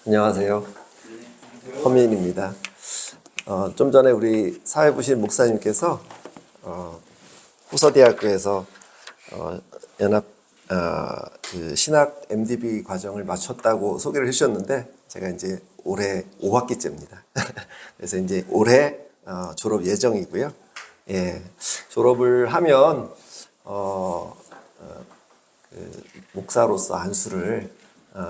안녕하세요. 허민입니다. 좀 전에 우리 사회부신 목사님께서 후서대학교에서 연합 그 신학 MDB 과정을 마쳤다고 소개를 해주셨는데, 제가 이제 올해 5학기째입니다. 그래서 이제 올해 졸업 예정이고요. 예, 졸업을 하면 그 목사로서 안수를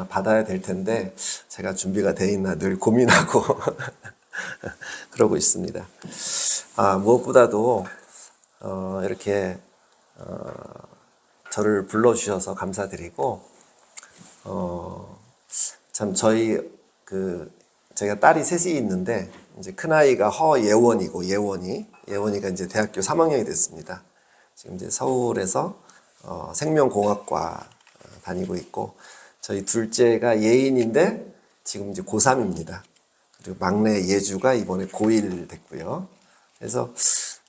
받아야 될 텐데, 제가 준비가 돼 있나 늘 고민하고 그러고 있습니다. 무엇보다도 이렇게 저를 불러주셔서 감사드리고, 참 제가 딸이 셋이 있는데, 이제 큰아이가 허예원이고, 예원이가 이제 대학교 3학년이 됐습니다. 지금 이제 서울에서 생명공학과 다니고 있고, 저희 둘째가 예인인데 지금 이제 고3입니다. 그리고 막내 예주가 이번에 고1 됐고요. 그래서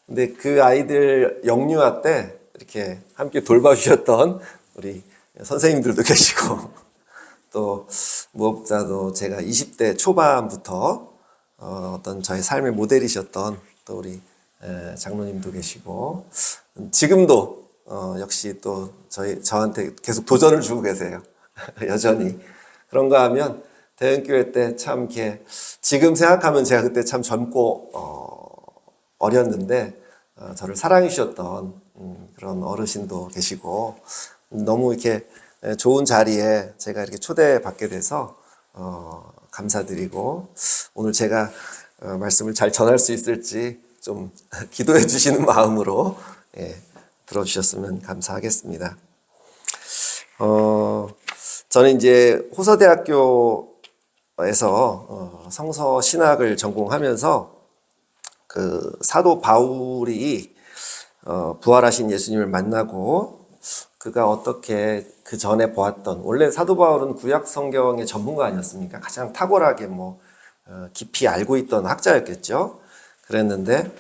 근데 그 아이들 영유아 때 이렇게 함께 돌봐주셨던 우리 선생님들도 계시고, 또 무엇보다도 제가 20대 초반부터 어떤 저의 삶의 모델이셨던 또 우리 장로님도 계시고, 지금도 역시 또 저한테 계속 도전을 주고 계세요. 여전히. 그런가 하면 대형교회 때 참 이렇게 지금 생각하면 제가 그때 참 젊고 어렸는데 저를 사랑해 주셨던 그런 어르신도 계시고, 너무 이렇게 좋은 자리에 제가 이렇게 초대받게 돼서 감사드리고, 오늘 제가 말씀을 잘 전할 수 있을지 좀 기도해 주시는 마음으로 들어주셨으면 감사하겠습니다. 저는 이제 호서대학교에서 성서 신학을 전공하면서 그 사도 바울이 부활하신 예수님을 만나고, 그가 어떻게 그 전에 보았던, 원래 사도 바울은 구약 성경의 전문가 아니었습니까? 가장 탁월하게 깊이 알고 있던 학자였겠죠. 그랬는데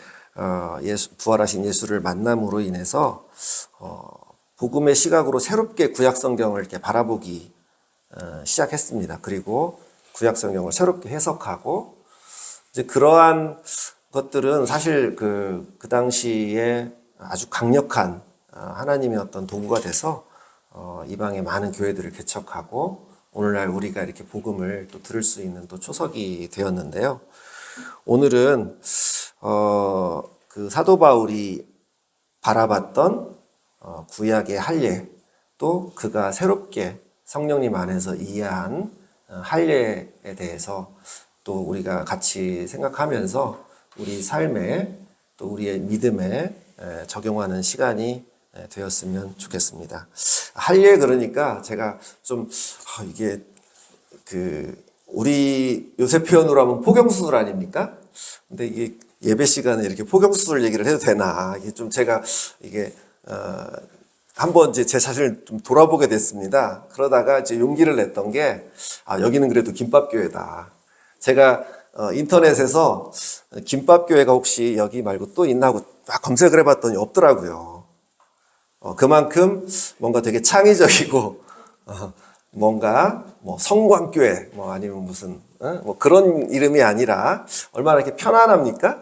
부활하신 예수를 만남으로 인해서 복음의 시각으로 새롭게 구약 성경을 이렇게 바라보기 시작했습니다. 그리고 구약 성경을 새롭게 해석하고, 이제 그러한 것들은 사실 그 당시에 아주 강력한 하나님의 어떤 도구가 돼서 이방의 많은 교회들을 개척하고, 오늘날 우리가 이렇게 복음을 또 들을 수 있는 또 초석이 되었는데요. 오늘은 그 사도 바울이 바라봤던 구약의 할례, 또 그가 새롭게 성령님 안에서 이해한 할례에 대해서 또 우리가 같이 생각하면서 우리 삶에 또 우리의 믿음에 적용하는 시간이 되었으면 좋겠습니다. 할례, 그러니까 제가 좀 이게 우리 요새 표현으로 하면 포경수술 아닙니까? 근데 이게 예배 시간에 이렇게 포경수술 얘기를 해도 되나, 이게 좀 제가 이게 한번 이제 제 자신을 좀 돌아보게 됐습니다. 그러다가 이제 용기를 냈던 게, 여기는 그래도 김밥교회다. 제가 인터넷에서 김밥교회가 혹시 여기 말고 또 있나 하고 막 검색을 해봤더니 없더라고요. 그만큼 뭔가 되게 창의적이고, 뭔가 성광교회 아니면 무슨 그런 이름이 아니라 얼마나 이렇게 편안합니까?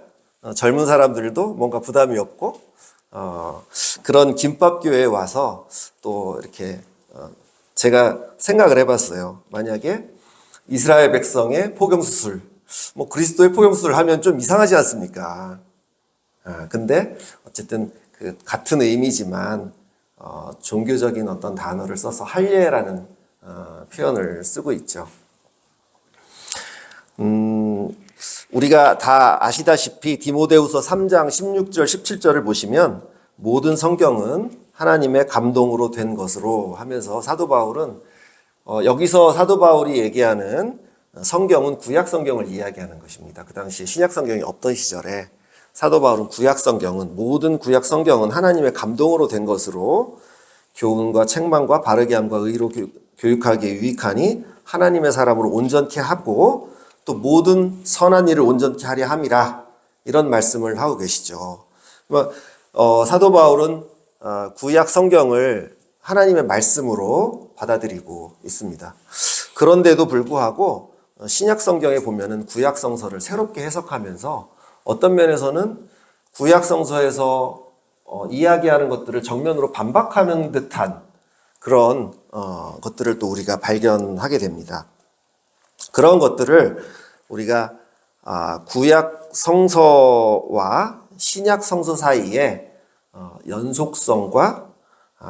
젊은 사람들도 뭔가 부담이 없고, 그런 김밥교회에 와서 또 이렇게 제가 생각을 해봤어요. 만약에 이스라엘 백성의 포경수술, 그리스도의 포경수술을 하면 좀 이상하지 않습니까? 근데 어쨌든 그 같은 의미지만 종교적인 어떤 단어를 써서 할례라는 표현을 쓰고 있죠. 우리가 다 아시다시피 디모데후서 3장 16절 17절을 보시면 모든 성경은 하나님의 감동으로 된 것으로 하면서 사도 바울은 여기서 사도 바울이 얘기하는 성경은 구약 성경을 이야기하는 것입니다. 그 당시에 신약 성경이 없던 시절에 사도 바울은 모든 구약 성경은 하나님의 감동으로 된 것으로 교훈과 책망과 바르게 함과 의로 교육하기에 유익하니 하나님의 사람으로 온전케 하고 또 모든 선한 일을 온전케 하려 함이라, 이런 말씀을 하고 계시죠. 사도 바울은 구약 성경을 하나님의 말씀으로 받아들이고 있습니다. 그런데도 불구하고 신약 성경에 보면은 구약 성서를 새롭게 해석하면서 어떤 면에서는 구약 성서에서 이야기하는 것들을 정면으로 반박하는 듯한 그런 것들을 또 우리가 발견하게 됩니다. 그런 것들을 우리가 구약 성서와 신약 성서 사이에 연속성과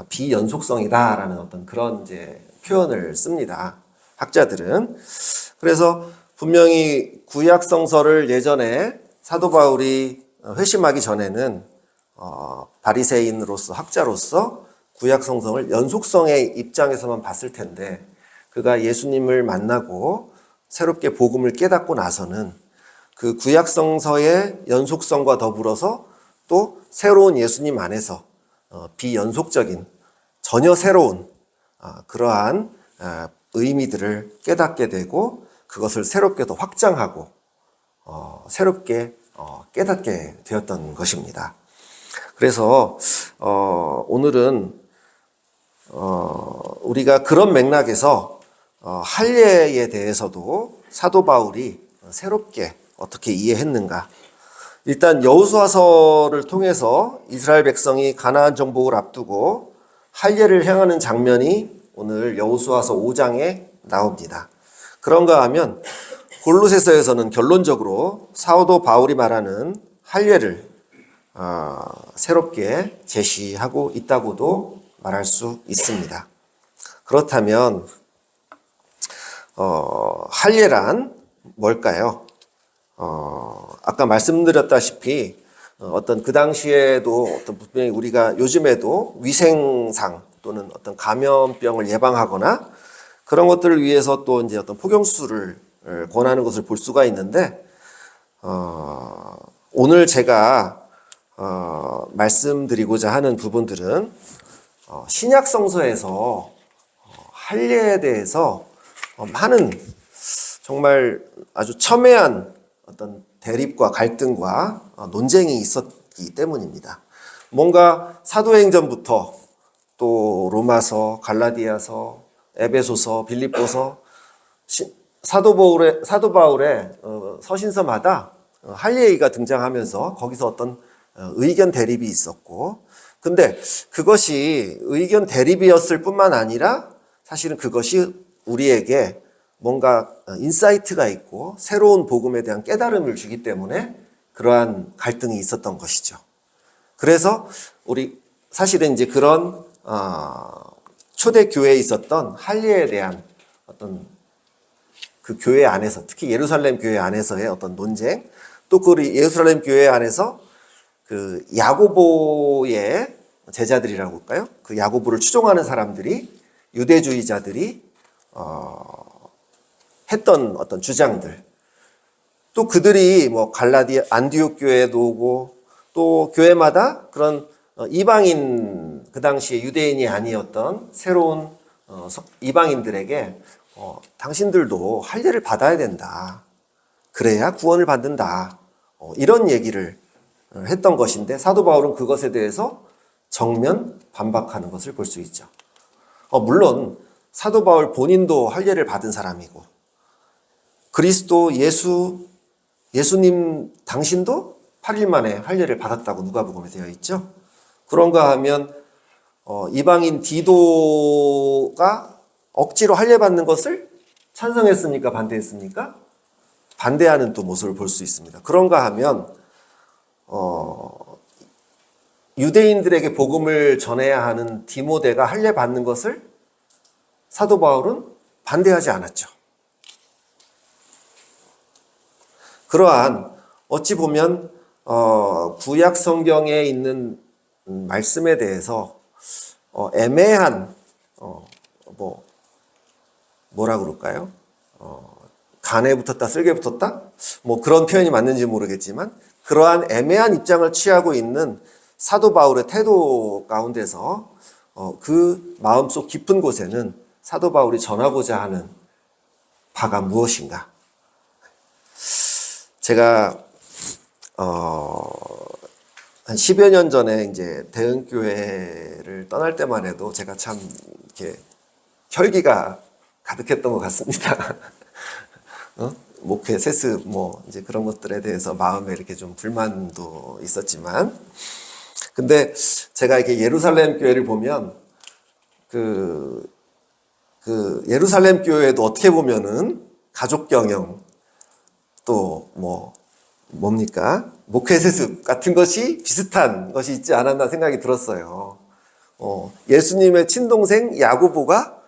비연속성이다라는 어떤 그런 이제 표현을 씁니다. 학자들은. 그래서 분명히 구약 성서를 예전에 사도 바울이 회심하기 전에는 바리새인으로서 학자로서 구약 성경을 연속성의 입장에서만 봤을 텐데 그가 예수님을 만나고 새롭게 복음을 깨닫고 나서는 그 구약 성서의 연속성과 더불어서 또 새로운 예수님 안에서 비연속적인 전혀 새로운 그러한 의미들을 깨닫게 되고 그것을 새롭게 더 확장하고 새롭게 깨닫게 되었던 것입니다. 그래서 오늘은 우리가 그런 맥락에서 할례에 대해서도 사도 바울이 새롭게 어떻게 이해했는가. 일단 여호수아서를 통해서 이스라엘 백성이 가나안 정복을 앞두고 할례를 행하는 장면이 오늘 여호수아서 5장에 나옵니다. 그런가 하면 골로새서에서는 결론적으로 사도 바울이 말하는 할례를 새롭게 제시하고 있다고도 말할 수 있습니다. 그렇다면 할례란 뭘까요? 아까 말씀드렸다시피 어떤 그 당시에도 어떤 분명히 우리가 요즘에도 위생상 또는 어떤 감염병을 예방하거나 그런 것들을 위해서 또 이제 어떤 폭염수를 권하는 것을 볼 수가 있는데 오늘 제가 말씀드리고자 하는 부분들은 신약 성서에서 할례에 대해서 많은 정말 아주 첨예한 어떤 대립과 갈등과 논쟁이 있었기 때문입니다. 뭔가 사도행전부터 또 로마서, 갈라디아서, 에베소서, 빌립보서 사도 바울의 서신서마다 할례가 등장하면서 거기서 어떤 의견 대립이 있었고, 근데 그것이 의견 대립이었을 뿐만 아니라 사실은 그것이 우리에게 뭔가 인사이트가 있고 새로운 복음에 대한 깨달음을 주기 때문에 그러한 갈등이 있었던 것이죠. 그래서 우리 사실은 이제 그런 초대 교회에 있었던 할례에 대한 어떤 그 교회 안에서 특히 예루살렘 교회 안에서의 어떤 논쟁, 또 그 예루살렘 교회 안에서 그 야고보의 제자들이라고 할까요? 그 야고보를 추종하는 사람들이 유대주의자들이 했던 어떤 주장들, 또 그들이 뭐 안디옥 교회도 오고 또 교회마다 그런 이방인 그 당시에 유대인이 아니었던 새로운 이방인들에게 당신들도 할례를 받아야 된다. 그래야 구원을 받는다. 이런 얘기를 했던 것인데 사도 바울은 그것에 대해서 정면 반박하는 것을 볼 수 있죠. 물론 사도 바울 본인도 할례를 받은 사람이고 그리스도 예수님 당신도 8일 만에 할례를 받았다고 누가복음에 되어 있죠. 그런가 하면 이방인 디도가 억지로 할례 받는 것을 찬성했습니까? 반대했습니까? 반대하는 또 모습을 볼 수 있습니다. 그런가 하면 유대인들에게 복음을 전해야 하는 디모데가 할례 받는 것을 사도 바울은 반대하지 않았죠. 그러한 어찌 보면 구약 성경에 있는 말씀에 대해서 애매한 뭐라 그럴까요? 간에 붙었다 쓸개 붙었다? 뭐 그런 표현이 맞는지 모르겠지만 그러한 애매한 입장을 취하고 있는 사도 바울의 태도 가운데서 그 마음속 깊은 곳에는 사도 바울이 전하고자 하는 바가 무엇인가? 제가 한 10여 년 전에 이제 대흥교회를 떠날 때만 해도 제가 참 이렇게 혈기가 가득했던 것 같습니다. 목회 세습 뭐 이제 그런 것들에 대해서 마음에 이렇게 좀 불만도 있었지만, 근데 제가 이렇게 예루살렘 교회를 보면 그 예루살렘 교회도 어떻게 보면은 가족 경영 또 뭡니까? 목회 세습 같은 것이 비슷한 것이 있지 않았나 생각이 들었어요. 예수님의 친동생 야고보가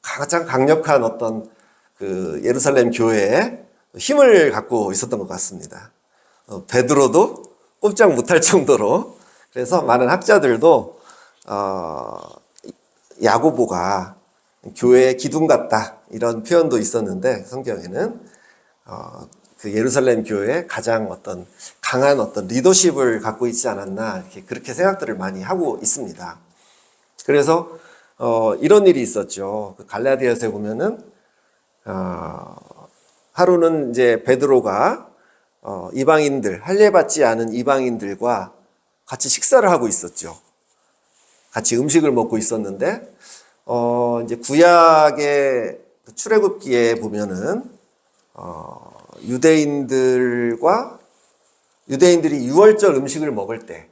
가장 강력한 어떤 그 예루살렘 교회에 힘을 갖고 있었던 것 같습니다. 베드로도 꼼짝 못할 정도로. 그래서 많은 학자들도 야고보가 교회의 기둥 같다 이런 표현도 있었는데, 성경에는 그 예루살렘 교회에 가장 어떤 강한 어떤 리더십을 갖고 있지 않았나, 이렇게 그렇게 생각들을 많이 하고 있습니다. 그래서 이런 일이 있었죠. 그 갈라디아서에 보면은 하루는 이제 베드로가 이방인들, 할례받지 않은 이방인들과 같이 식사를 하고 있었죠. 같이 음식을 먹고 있었는데, 이제 구약의 출애굽기에 보면은 유대인들이 유월절 음식을 먹을 때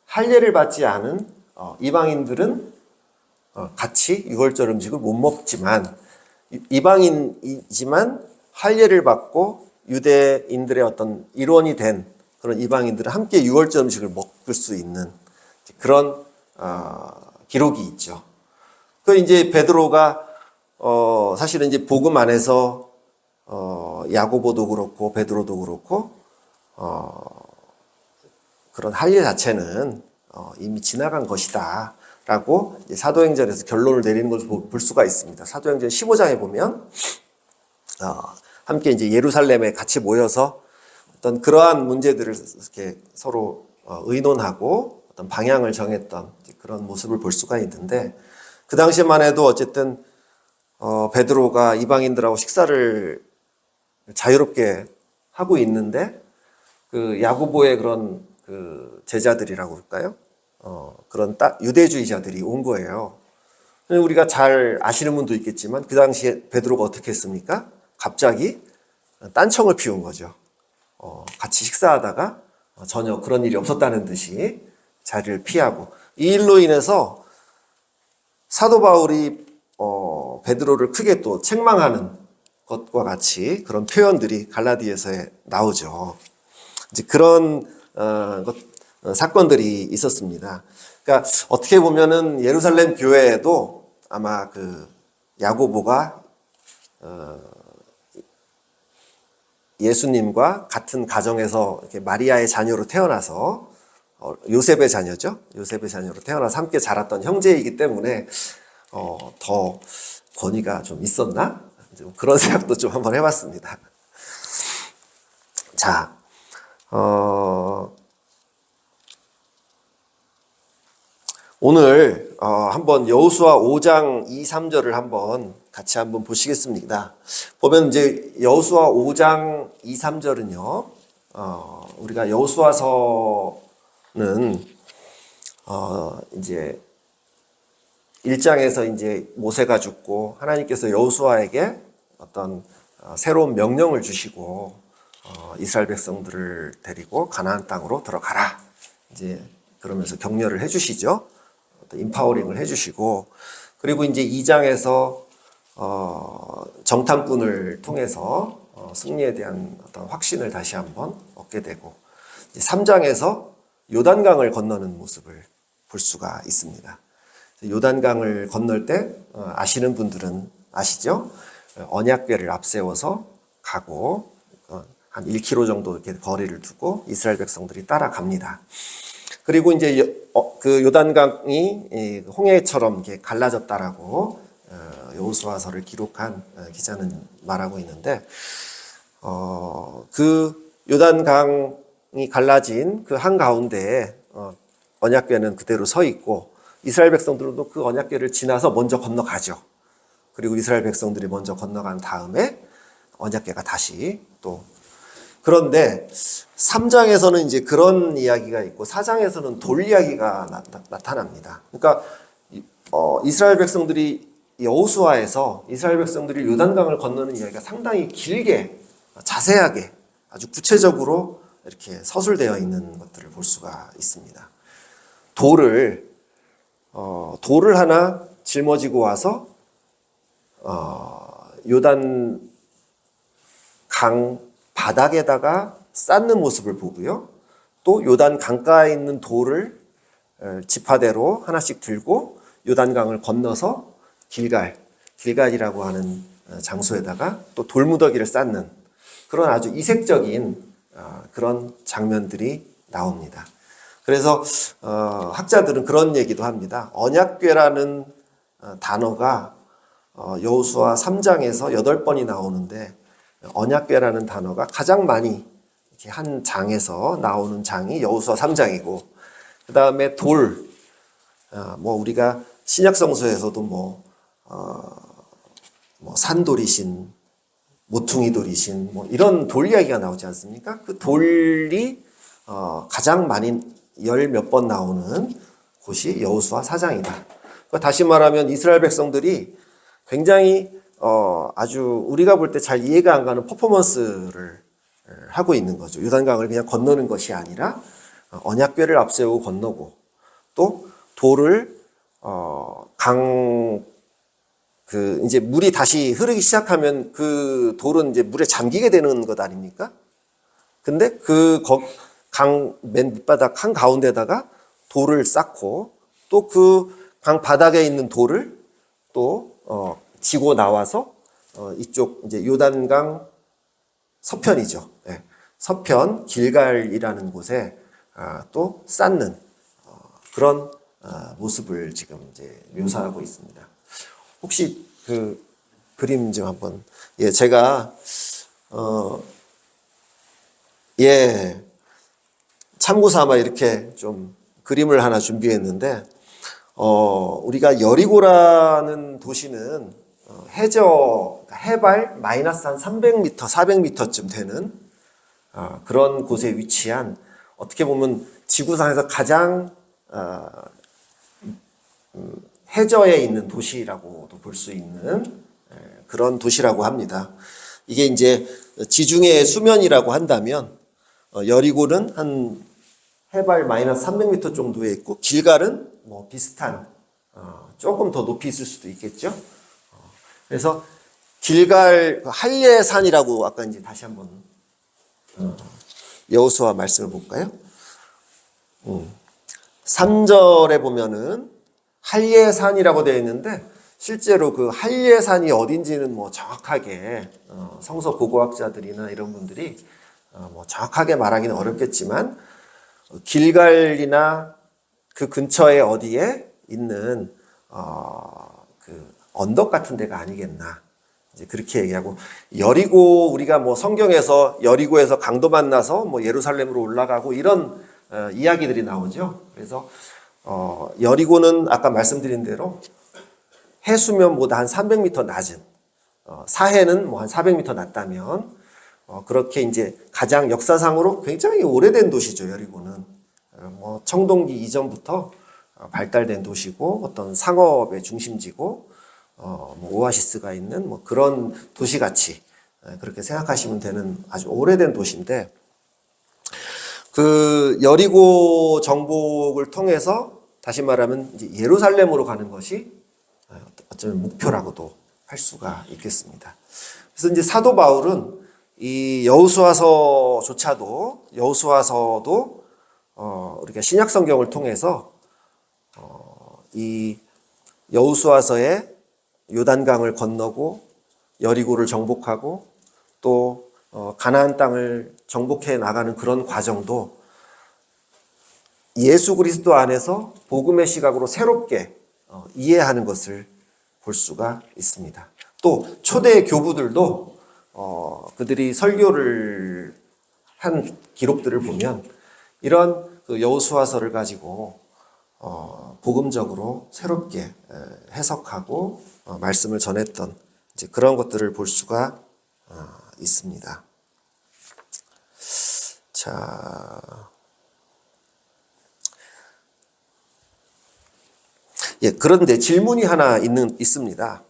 할례를 받지 않은 이방인들은 같이 유월절 음식을 못 먹지만, 이방인이지만 할례를 받고 유대인들의 어떤 일원이 된 그런 이방인들은 함께 유월절 음식을 먹을 수 있는 그런 기록이 있죠. 그 이제 베드로가 사실은 이제 복음 안에서 야고보도 그렇고 베드로도 그렇고 그런 할례 자체는 이미 지나간 것이다 라고 사도행전에서 결론을 내리는 것을 볼 수가 있습니다. 사도행전 15장에 보면 함께 이제 예루살렘에 같이 모여서 어떤 그러한 문제들을 이렇게 서로 의논하고 어떤 방향을 정했던 그런 모습을 볼 수가 있는데, 그 당시만 해도 어쨌든 베드로가 이방인들하고 식사를 자유롭게 하고 있는데, 그 야고보의 그런 그 제자들이라고 할까요? 그런 유대주의자들이 온 거예요. 우리가 잘 아시는 분도 있겠지만 그 당시에 베드로가 어떻게 했습니까? 갑자기 딴청을 피운 거죠. 같이 식사하다가 전혀 그런 일이 없었다는 듯이 자리를 피하고, 이 일로 인해서 사도 바울이 베드로를 크게 또 책망하는 것과 같이 그런 표현들이 갈라디아서에 나오죠. 이제 그런 사건들이 있었습니다. 그러니까 어떻게 보면은 예루살렘 교회에도 아마 그 야고보가 예수님과 같은 가정에서 이렇게 마리아의 자녀로 태어나서 요셉의 자녀죠. 요셉의 자녀로 태어나서 함께 자랐던 형제이기 때문에 더 권위가 좀 있었나? 그런 생각도 좀 한번 해봤습니다. 자, 오늘 한번 여호수아 5장 2, 3절을 한번 같이 한번 보시겠습니다. 보면 이제 여호수아 5장 2, 3절은요, 우리가 여호수아서는 이제 1장에서 이제 모세가 죽고 하나님께서 여호수아에게 어떤 새로운 명령을 주시고 이스라엘 백성들을 데리고 가나안 땅으로 들어가라, 이제 그러면서 격려를 해주시죠. 인파워링을 해주시고, 그리고 이제 2장에서 정탐꾼을 통해서 승리에 대한 어떤 확신을 다시 한번 얻게 되고, 3장에서 요단강을 건너는 모습을 볼 수가 있습니다. 요단강을 건널 때 아시는 분들은 아시죠? 언약궤를 앞세워서 가고 한 1km 정도 이렇게 거리를 두고 이스라엘 백성들이 따라갑니다. 그리고 이제 그 요단강이 홍해처럼 이렇게 갈라졌다라고 여호수아서를 기록한 기자는 말하고 있는데, 그 요단강이 갈라진 그 한가운데에 언약궤는 그대로 서 있고, 이스라엘 백성들도 그 언약궤를 지나서 먼저 건너가죠. 그리고 이스라엘 백성들이 먼저 건너간 다음에 언약궤가 다시 또, 그런데 3장에서는 이제 그런 이야기가 있고 4장에서는 돌 이야기가 나타납니다. 그러니까 이스라엘 백성들이 여호수아에서 이스라엘 백성들이 요단강을 건너는 이야기가 상당히 길게 자세하게 아주 구체적으로 이렇게 서술되어 있는 것들을 볼 수가 있습니다. 돌을 하나 짊어지고 와서 요단 강 바닥에다가 쌓는 모습을 보고요. 또 요단 강가에 있는 돌을 지파대로 하나씩 들고 요단강을 건너서 길갈이라고 하는 장소에다가 또 돌무더기를 쌓는 그런 아주 이색적인 그런 장면들이 나옵니다. 그래서 학자들은 그런 얘기도 합니다. 언약궤라는 단어가 여호수아 3장에서 8번이 나오는데 언약궤라는 단어가 가장 많이 이렇게 한 장에서 나오는 장이 여호수아 3장이고 그 다음에 돌, 우리가 신약성서에서도 산돌이신, 모퉁이돌이신 이런 돌 이야기가 나오지 않습니까? 그 돌이 가장 많이 몇 번 나오는 곳이 여호수아 4장이다. 다시 말하면 이스라엘 백성들이 굉장히 아주 우리가 볼 때 잘 이해가 안 가는 퍼포먼스를 하고 있는 거죠. 요단강을 그냥 건너는 것이 아니라 언약궤를 앞세우고 건너고 또 돌을 이제 물이 다시 흐르기 시작하면 그 돌은 이제 물에 잠기게 되는 것 아닙니까? 근데 강 맨 밑바닥 한 가운데다가 돌을 쌓고 또 그 강 바닥에 있는 돌을 또 지고 나와서 이쪽 이제 요단강 서편이죠. 네. 서편 길갈이라는 곳에 또 쌓는 그런 모습을 지금 이제 묘사하고 있습니다. 혹시 그 그림 좀 한번 제가 참고 삼아 이렇게 좀 그림을 하나 준비했는데 우리가 여리고라는 도시는 해발 마이너스 한 300m, 400m쯤 되는 그런 곳에 위치한 어떻게 보면 지구상에서 가장 해저에 있는 도시라고도 볼 수 있는 그런 도시라고 합니다. 이게 이제 지중해 수면이라고 한다면 여리고는 한 해발 마이너스 300m 정도에 있고 길갈은 비슷한 조금 더 높이 있을 수도 있겠죠. 그래서 길갈 할례산이라고 아까 이제 다시 한번 여호수아 말씀을 볼까요? 3절에 보면은 할례산이라고 되어 있는데 실제로 그 할례산이 어딘지는 정확하게 성서 고고학자들이나 이런 분들이 정확하게 말하기는 어렵겠지만 길갈이나 그 근처에 어디에 있는 그 언덕 같은 데가 아니겠나 이제 그렇게 얘기하고 여리고 우리가 성경에서 여리고에서 강도 만나서 예루살렘으로 올라가고 이런 이야기들이 나오죠. 그래서 여리고는 아까 말씀드린 대로 해수면보다 한 300m 낮은 사해는 한 400m 낮다면 그렇게 이제 가장 역사상으로 굉장히 오래된 도시죠. 여리고는 청동기 이전부터 발달된 도시고 어떤 상업의 중심지고 오아시스가 있는 그런 도시같이 그렇게 생각하시면 되는 아주 오래된 도시인데 그 여리고 정복을 통해서 다시 말하면 이제 예루살렘으로 가는 것이 어쩌면 목표라고도 할 수가 있겠습니다. 그래서 이제 사도 바울은 이 여호수아서도 우리가 신약 성경을 통해서 이 여호수아서에 요단강을 건너고 여리고를 정복하고 또 가나안 땅을 정복해 나가는 그런 과정도 예수 그리스도 안에서 복음의 시각으로 새롭게 이해하는 것을 볼 수가 있습니다. 또 초대 교부들도 그들이 설교를 한 기록들을 보면 이런 그 여호수아서를 가지고 복음적으로 새롭게 해석하고 말씀을 전했던 이제 그런 것들을 볼 수가 있습니다. 자, 그런데 질문이 하나 있습니다.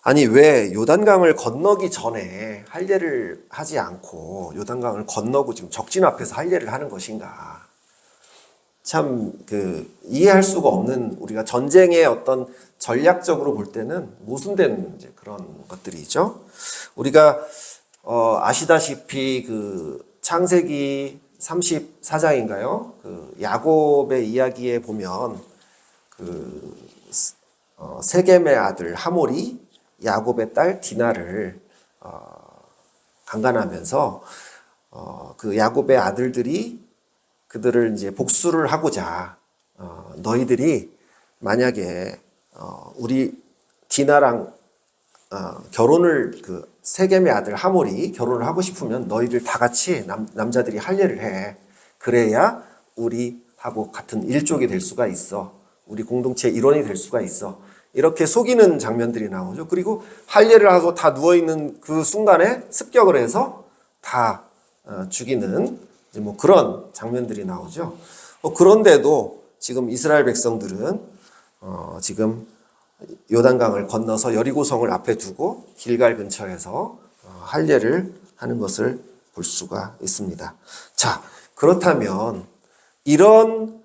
아니 왜 요단강을 건너기 전에 할례를 하지 않고 요단강을 건너고 지금 적진 앞에서 할례를 하는 것인가? 참 이해할 수가 없는, 우리가 전쟁의 어떤 전략적으로 볼 때는 모순된 이제 그런 것들이죠. 우리가 아시다시피 창세기 34장인가요? 야곱의 이야기에 보면 세겜의 아들 하몰이 야곱의 딸 디나를 강간하면서 야곱의 아들들이 그들을 이제 복수를 하고자 너희들이 만약에 우리 디나랑 결혼을 세겜의 아들 하몰이 결혼을 하고 싶으면 너희들 다 같이 남자들이 할례를 해. 그래야 우리하고 같은 일족이 될 수가 있어. 우리 공동체의 일원이 될 수가 있어. 이렇게 속이는 장면들이 나오죠. 그리고 할례를 하고 다 누워있는 그 순간에 습격을 해서 다 죽이는 이제 뭐 그런 장면들이 나오죠. 그런데도 지금 이스라엘 백성들은 지금 요단강을 건너서 여리고성을 앞에 두고 길갈 근처에서 할례를 하는 것을 볼 수가 있습니다. 자, 그렇다면 이런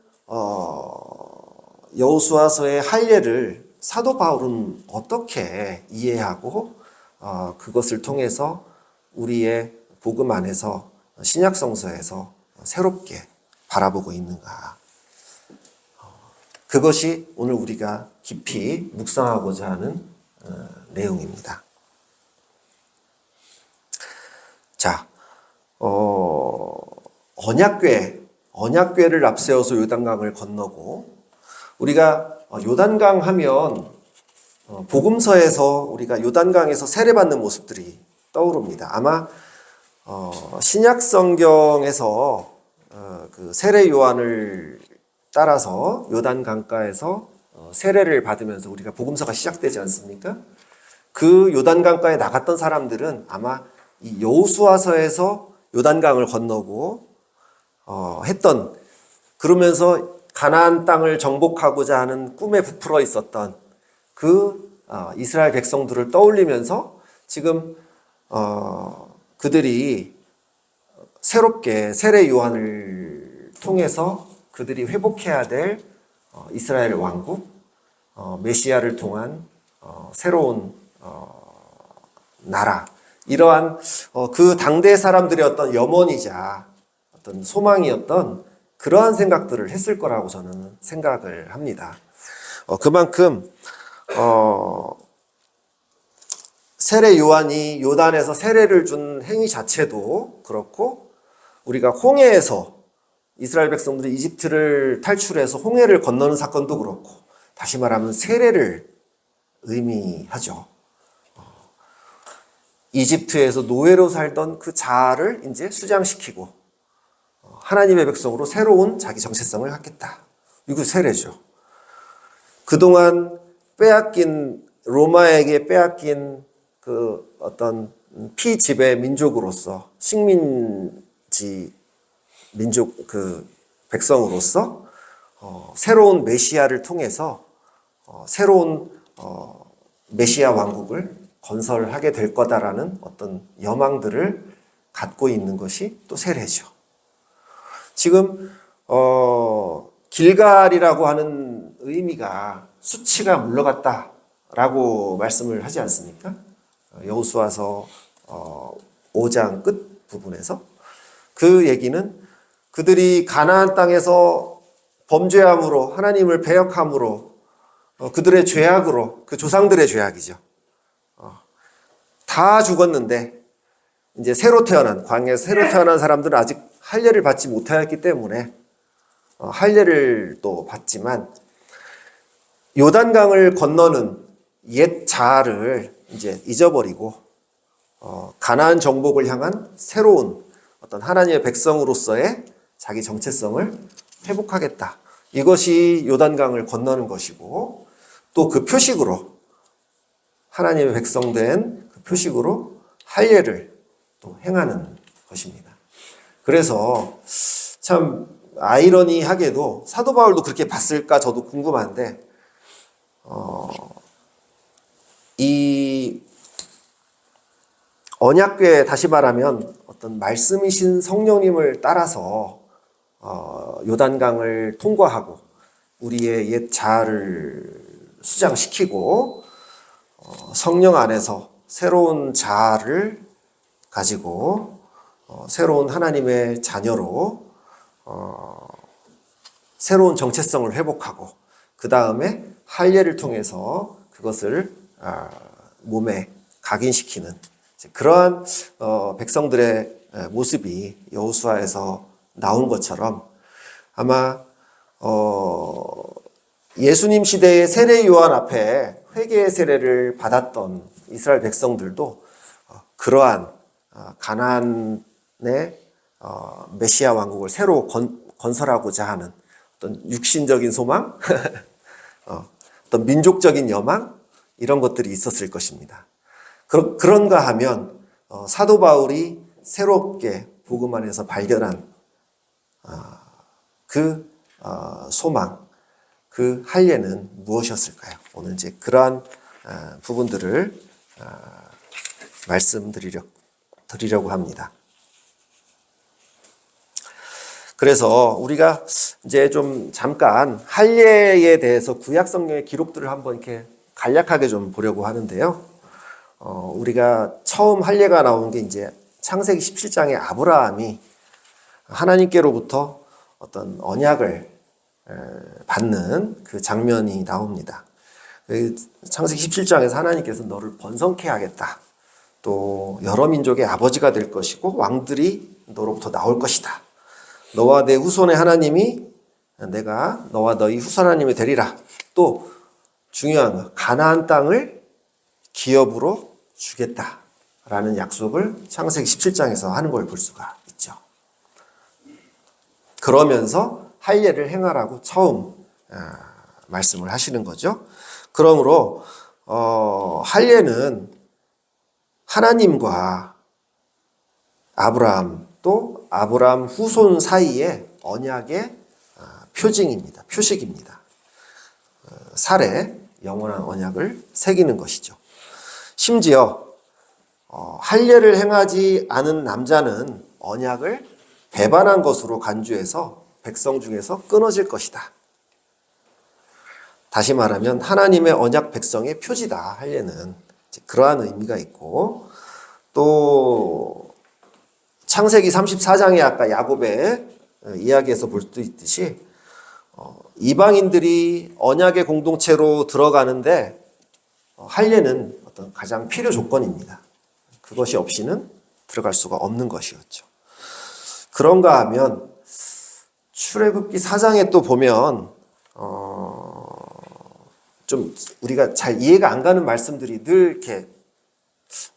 여호수아서의 할례를 사도 바울은 어떻게 이해하고 그것을 통해서 우리의 복음 안에서 신약 성서에서 새롭게 바라보고 있는가? 그것이 오늘 우리가 깊이 묵상하고자 하는 내용입니다. 자, 언약궤를 앞세워서 요단강을 건너고, 우리가 요단강 하면 복음서에서 우리가 요단강에서 세례받는 모습들이 떠오릅니다. 아마 신약 성경에서 세례 요한을 따라서 요단 강가에서 세례를 받으면서 우리가 복음서가 시작되지 않습니까? 그 요단 강가에 나갔던 사람들은 아마 이 여호수아서에서 요단강을 건너고 그러면서 가나안 땅을 정복하고자 하는 꿈에 부풀어 있었던 이스라엘 백성들을 떠올리면서 지금 그들이 새롭게 세례 요한을 통해서 그들이 회복해야 될 이스라엘 왕국, 메시아를 통한 새로운 나라, 이러한 그 당대 사람들의 어떤 염원이자 어떤 소망이었던 그러한 생각들을 했을 거라고 저는 생각을 합니다. 그만큼 세례 요한이 요단에서 세례를 준 행위 자체도 그렇고, 우리가 홍해에서 이스라엘 백성들이 이집트를 탈출해서 홍해를 건너는 사건도 그렇고, 다시 말하면 세례를 의미하죠. 이집트에서 노예로 살던 그 자아를 이제 수장시키고 하나님의 백성으로 새로운 자기 정체성을 갖겠다. 이거 세례죠. 그동안 로마에게 빼앗긴 그 어떤 피지배 민족으로서, 식민지 민족 백성으로서 새로운 메시아를 통해서 새로운 메시아 왕국을 건설하게 될 거다라는 어떤 여망들을 갖고 있는 것이 또 세례죠. 지금 길갈이라고 하는 의미가 수치가 물러갔다라고 말씀을 하지 않습니까? 여호수아서 5장 끝 부분에서 그 얘기는 그들이 가나안 땅에서 범죄함으로, 하나님을 배역함으로, 그들의 죄악으로, 그 조상들의 죄악이죠. 다 죽었는데 이제 광야에서 새로 태어난 사람들은 아직 할례를 받지 못하였기 때문에 할례를 또 받지만, 요단강을 건너는 옛 자아를 이제 잊어버리고 가나안 정복을 향한 새로운 어떤 하나님의 백성으로서의 자기 정체성을 회복하겠다. 이것이 요단강을 건너는 것이고, 또 그 표식으로, 하나님의 백성된 그 표식으로 할례를 또 행하는 것입니다. 그래서 참 아이러니하게도 사도 바울도 그렇게 봤을까 저도 궁금한데, 이 언약궤, 다시 말하면 어떤 말씀이신 성령님을 따라서 요단강을 통과하고 우리의 옛 자아를 수장시키고 성령 안에서 새로운 자아를 가지고 새로운 하나님의 자녀로 새로운 정체성을 회복하고 그 다음에 할례를 통해서 그것을 몸에 각인시키는 그러한 백성들의 모습이 여호수아에서 나온 것처럼 아마 예수님 시대의 세례 요한 앞에 회개의 세례를 받았던 이스라엘 백성들도 그러한 가나안의 메시아 왕국을 새로 건설하고자 하는 어떤 육신적인 소망, 어떤 민족적인 여망 이런 것들이 있었을 것입니다. 그런가 하면 사도 바울이 새롭게 복음 안에서 발견한 그 소망, 그 할례는 무엇이었을까요? 오늘 이제 그러한 부분들을 말씀드리려고 합니다. 그래서 우리가 이제 좀 잠깐 할례에 대해서 구약 성경의 기록들을 한번 이렇게 간략하게 좀 보려고 하는데요. 우리가 처음 할례가 나온 게 이제 창세기 17장에 아브라함이 하나님께로부터 어떤 언약을 받는 그 장면이 나옵니다. 창세기 17장에서 하나님께서 너를 번성케 하겠다. 또 여러 민족의 아버지가 될 것이고 왕들이 너로부터 나올 것이다. 너와 내 후손의 하나님이 내가 너와 너희 후손 하나님이 되리라. 또 중요한 거 가나안 땅을 기업으로 주겠다라는 약속을 창세기 17장에서 하는 걸 볼 수가 있죠. 그러면서 할례를 행하라고 처음 말씀을 하시는 거죠. 그러므로 할례는 하나님과 아브라함 또 아브라함 후손 사이의 언약의 표징입니다. 표식입니다. 살에 영원한 언약을 새기는 것이죠. 심지어 할례를 행하지 않은 남자는 언약을 배반한 것으로 간주해서 백성 중에서 끊어질 것이다. 다시 말하면 하나님의 언약 백성의 표지다. 할례는 그러한 의미가 있고 또 창세기 34장에 아까 야곱의 이야기에서 볼 수 있듯이 이방인들이 언약의 공동체로 들어가는데 할례는 어떤 가장 필요 조건입니다. 그것이 없이는 들어갈 수가 없는 것이었죠. 그런가 하면 출애굽기 4장에 또 보면 좀 우리가 잘 이해가 안 가는 말씀들이 늘 이렇게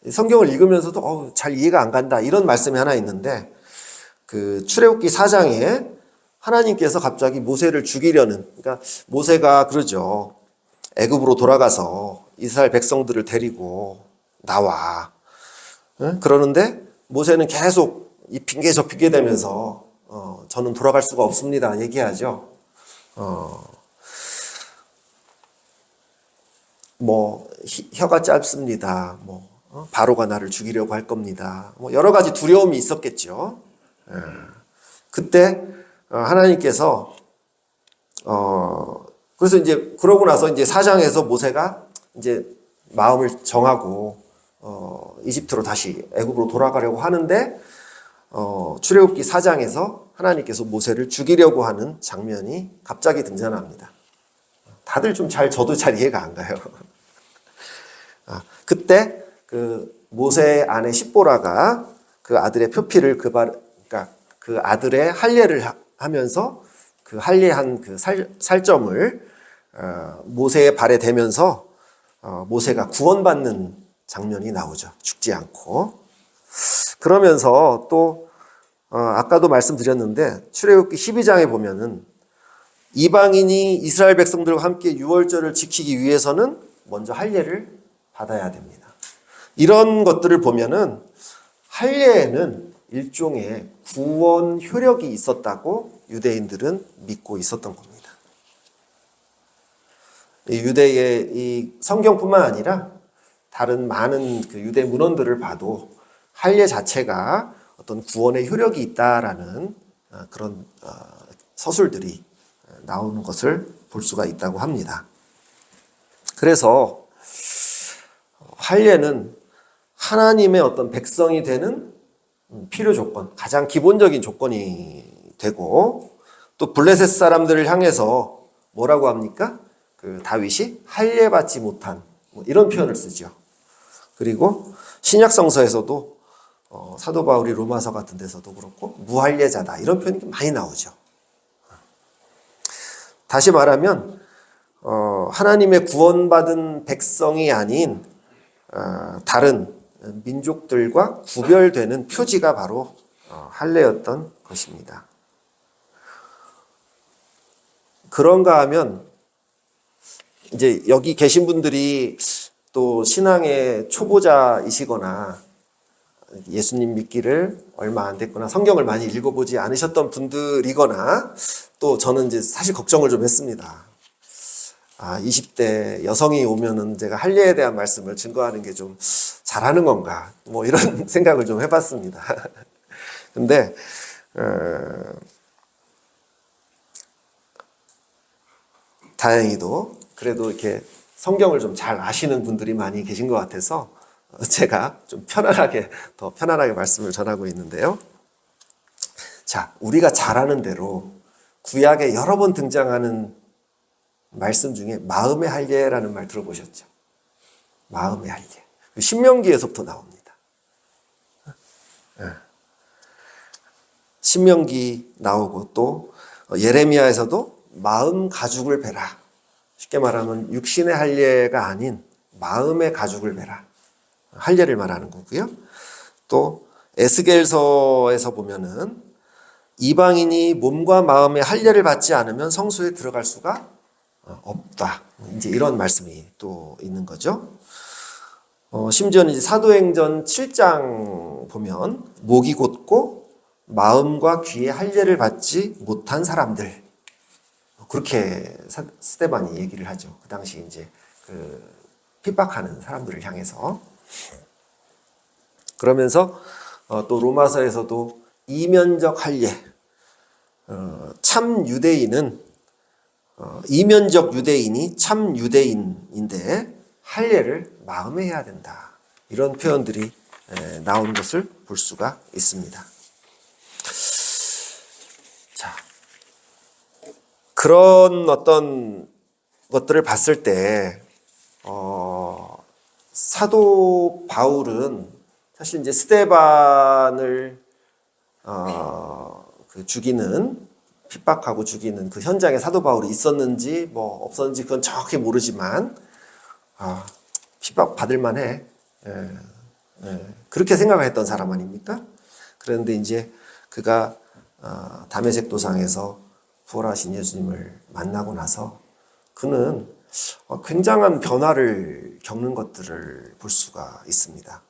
성경을 읽으면서도 잘 이해가 안 간다 이런 말씀이 하나 있는데 그 출애굽기 4장에 하나님께서 갑자기 모세를 죽이려는 그러니까 모세가 그러죠. 애굽으로 돌아가서 이스라엘 백성들을 데리고 나와. 그러는데 모세는 계속 이 핑계 저 핑계 대면서 저는 돌아갈 수가 없습니다. 얘기하죠. 뭐 혀가 짧습니다. 바로가 나를 죽이려고 할 겁니다. 여러 가지 두려움이 있었겠죠. 그때 하나님께서 그래서 이제 그러고 나서 이제 4장에서 모세가 이제 마음을 정하고 이집트로 다시 애굽으로 돌아가려고 하는데 출애굽기 4장에서 하나님께서 모세를 죽이려고 하는 장면이 갑자기 등장합니다. 다들 좀 저도 잘 이해가 안 가요. 그때 그 모세의 아내 십보라가 그 아들의 표피를 그러니까 그 아들의 할례를 하면서 그 할례한 그 살점을 모세의 발에 대면서 모세가 구원받는 장면이 나오죠. 죽지 않고. 그러면서 또 아까도 말씀드렸는데 출애굽기 12장에 보면은 이방인이 이스라엘 백성들과 함께 유월절을 지키기 위해서는 먼저 할례를 받아야 됩니다. 이런 것들을 보면은 할례에는 일종의 구원 효력이 있었다고 유대인들은 믿고 있었던 겁니다. 유대의 이 성경뿐만 아니라 다른 많은 그 유대 문헌들을 봐도 할례 자체가 어떤 구원의 효력이 있다라는 그런 서술들이 나오는 것을 볼 수가 있다고 합니다. 그래서 할례는 하나님의 어떤 백성이 되는 필요 조건, 가장 기본적인 조건이 되고, 또 블레셋 사람들을 향해서 뭐라고 합니까? 그 다윗이 할례 받지 못한 뭐 이런 표현을 쓰죠. 그리고 신약 성서에서도 사도 바울이 로마서 같은 데서도 그렇고 무할례자다 이런 표현이 많이 나오죠. 다시 말하면 하나님의 구원받은 백성이 아닌 다른 민족들과 구별되는 표지가 바로 할례였던 것입니다. 그런가 하면 이제 여기 계신 분들이 또 신앙의 초보자이시거나 예수님 믿기를 얼마 안 됐거나 성경을 많이 읽어보지 않으셨던 분들이거나 또 저는 이제 사실 걱정을 좀 했습니다. 20대 여성이 오면은 제가 할례에 대한 말씀을 증거하는 게 좀 잘하는 건가 뭐 이런 생각을 좀 해봤습니다. 근데 다행히도 그래도 이렇게 성경을 좀 잘 아시는 분들이 많이 계신 것 같아서 제가 좀 더 편안하게 말씀을 전하고 있는데요. 자, 우리가 잘 아는 대로 구약에 여러 번 등장하는 말씀 중에 마음의 할례라는 말 들어보셨죠? 마음의 할례. 신명기에서부터 나옵니다. 신명기 나오고 또 예레미야에서도 마음 가죽을 베라. 쉽게 말하면 육신의 할례가 아닌 마음의 가죽을 베라. 할례를 말하는 거고요. 또 에스겔서에서 보면은 이방인이 몸과 마음의 할례를 받지 않으면 성소에 들어갈 수가 없다. 이제 이런 말씀이 또 있는 거죠. 심지어는 이제 사도행전 7장 보면 목이 곧고 마음과 귀의 할례를 받지 못한 사람들, 그렇게 스데반이 얘기를 하죠. 그 당시 이제 그 핍박하는 사람들을 향해서. 그러면서 또 로마서에서도 이면적 할례, 참 유대인은 이면적 유대인이 참 유대인인데 할례를 마음에 해야 된다. 이런 표현들이 나오는 것을 볼 수가 있습니다. 자, 그런 어떤 것들을 봤을 때 사도 바울은 사실 이제 스데반을 핍박하고 죽이는 그 현장에 사도 바울이 있었는지 뭐 없었는지 그건 정확히 모르지만 핍박 받을 만해. 그렇게 생각했던 사람 아닙니까? 그런데 이제 그가 다메섹 도상에서 부활하신 예수님을 만나고 나서 그는 굉장한 변화를 겪는 것들을 볼 수가 있습니다.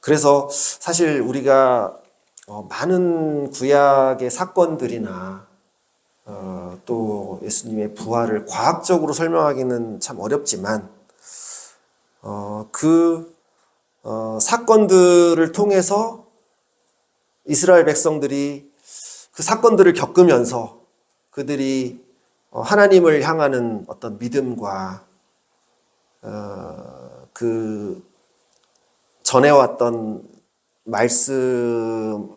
그래서 사실 우리가 많은 구약의 사건들이나 또 예수님의 부활을 과학적으로 설명하기는 참 어렵지만 그 사건들을 통해서 이스라엘 백성들이 그 사건들을 겪으면서 그들이 하나님을 향하는 어떤 믿음과 그 전해왔던 말씀을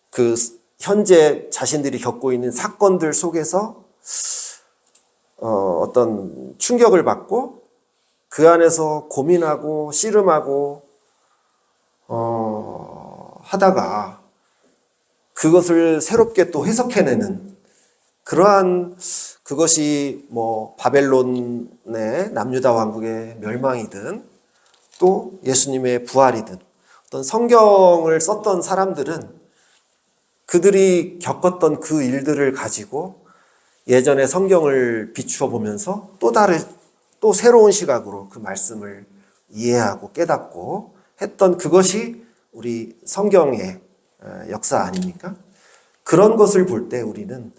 그 현재 자신들이 겪고 있는 사건들 속에서 어떤 충격을 받고 그 안에서 고민하고 씨름하고 하다가 그것을 새롭게 또 해석해내는 그러한 그것이 뭐 바벨론의 남유다 왕국의 멸망이든 또 예수님의 부활이든 어떤 성경을 썼던 사람들은 그들이 겪었던 그 일들을 가지고 예전의 성경을 비추어 보면서 또 새로운 시각으로 그 말씀을 이해하고 깨닫고 했던 그것이 우리 성경의 역사 아닙니까? 그런 것을 볼 때 우리는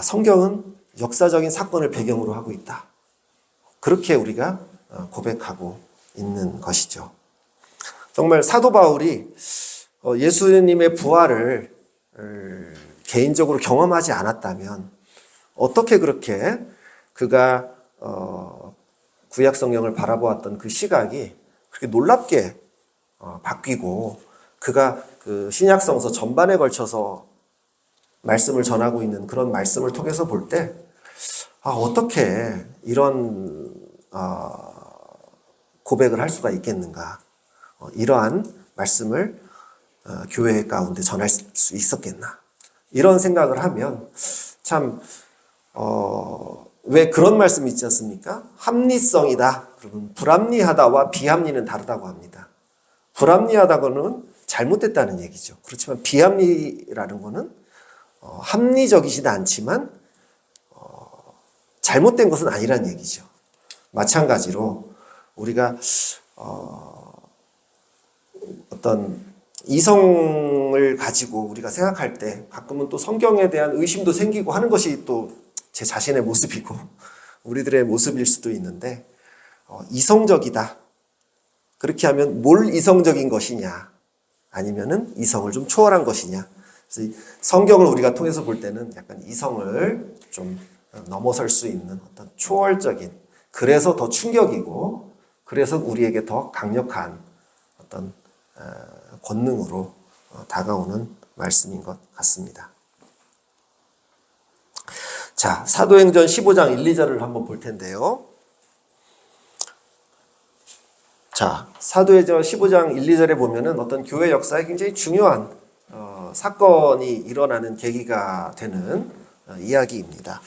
성경은 역사적인 사건을 배경으로 하고 있다. 그렇게 우리가 고백하고 있는 것이죠. 정말 사도 바울이 예수님의 부활을 개인적으로 경험하지 않았다면 어떻게 그렇게 그가 구약 성경을 바라보았던 그 시각이 그렇게 놀랍게 바뀌고 그가 그 신약성서 전반에 걸쳐서 말씀을 전하고 있는 그런 말씀을 통해서 볼 때 어떻게 이런 고백을 할 수가 있겠는가, 이러한 말씀을 교회 가운데 전할 수 있었겠나, 이런 생각을 하면 참 왜 그런 말씀이 있지 않습니까? 합리성이다, 그러면 불합리하다와 비합리는 다르다고 합니다. 불합리하다고는 잘못됐다는 얘기죠. 그렇지만 비합리라는 것은 합리적이지는 않지만 잘못된 것은 아니라는 얘기죠. 마찬가지로 우리가 어떤 이성을 가지고 우리가 생각할 때 가끔은 또 성경에 대한 의심도 생기고 하는 것이 또 제 자신의 모습이고 우리들의 모습일 수도 있는데, 이성적이다. 그렇게 하면 뭘 이성적인 것이냐, 아니면은 이성을 좀 초월한 것이냐. 그래서 성경을 우리가 통해서 볼 때는 약간 이성을 좀 넘어설 수 있는 어떤 초월적인, 그래서 더 충격이고 그래서 우리에게 더 강력한 어떤 권능으로 다가오는 말씀인 것 같습니다. 자, 사도행전 15장 1, 2절을 한번 볼 텐데요. 자, 사도행전 15장 1, 2절에 보면은 어떤 교회 역사에 굉장히 중요한 사건이 일어나는 계기가 되는 이야기입니다.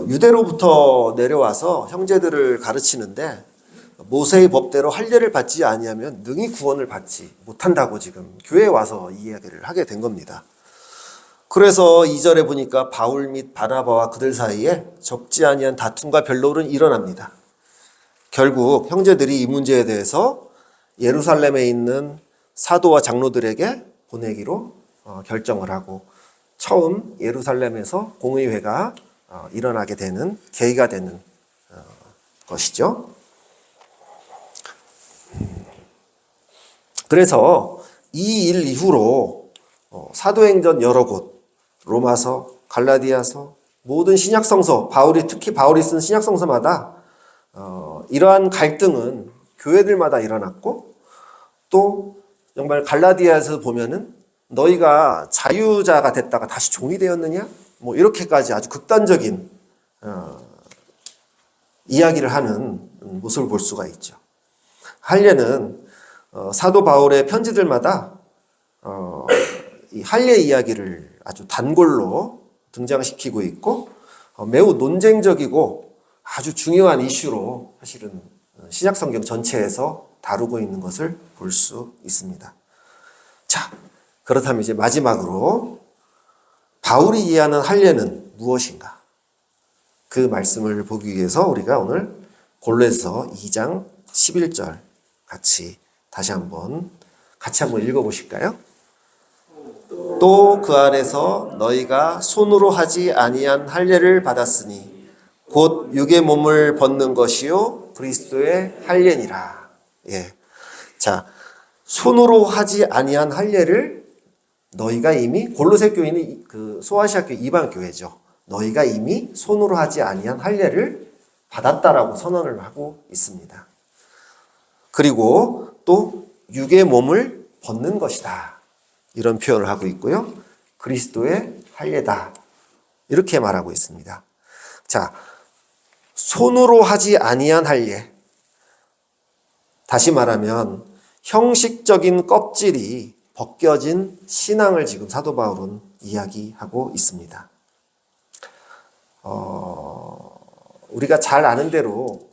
유대로부터 내려와서 형제들을 가르치는데 모세의 법대로 할례를 받지 아니하면 능히 구원을 받지 못한다고 지금 교회에 와서 이 이야기를 하게 된 겁니다. 그래서 2절에 보니까 바울 및 바나바와 그들 사이에 적지 아니한 다툼과 변론은 일어납니다. 결국 형제들이 이 문제에 대해서 예루살렘에 있는 사도와 장로들에게 보내기로 결정을 하고 처음 예루살렘에서 공의회가 일어나게 되는 계기가 되는 것이죠. 그래서 이 일 이후로 사도행전 여러 곳, 로마서, 갈라디아서, 모든 신약성서, 특히 바울이 쓴 신약성서마다 이러한 갈등은 교회들마다 일어났고, 또 정말 갈라디아에서 보면은 너희가 자유자가 됐다가 다시 종이 되었느냐? 뭐 이렇게까지 아주 극단적인 이야기를 하는 모습을 볼 수가 있죠. 할례는 사도 바울의 편지들마다 이 할례 이야기를 아주 단골로 등장시키고 있고, 매우 논쟁적이고 아주 중요한 이슈로 사실은 신약성경 전체에서 다루고 있는 것을 볼 수 있습니다. 자, 그렇다면 이제 마지막으로 바울이 이해하는 할례는 무엇인가? 그 말씀을 보기 위해서 우리가 오늘 골로새서 2장 11절 같이 한번 읽어보실까요? 또 그 안에서 너희가 손으로 하지 아니한 할례를 받았으니 곧 육의 몸을 벗는 것이요 그리스도의 할례니라. 예. 자, 손으로 하지 아니한 할례를 너희가 이미, 골로새 교회는 그 소아시아 교회 이방 교회죠. 너희가 이미 손으로 하지 아니한 할례를 받았다라고 선언을 하고 있습니다. 그리고 또 육의 몸을 벗는 것이다, 이런 표현을 하고 있고요. 그리스도의 할례다, 이렇게 말하고 있습니다. 자, 손으로 하지 아니한 할례, 다시 말하면 형식적인 껍질이 벗겨진 신앙을 지금 사도 바울은 이야기하고 있습니다. 우리가 잘 아는 대로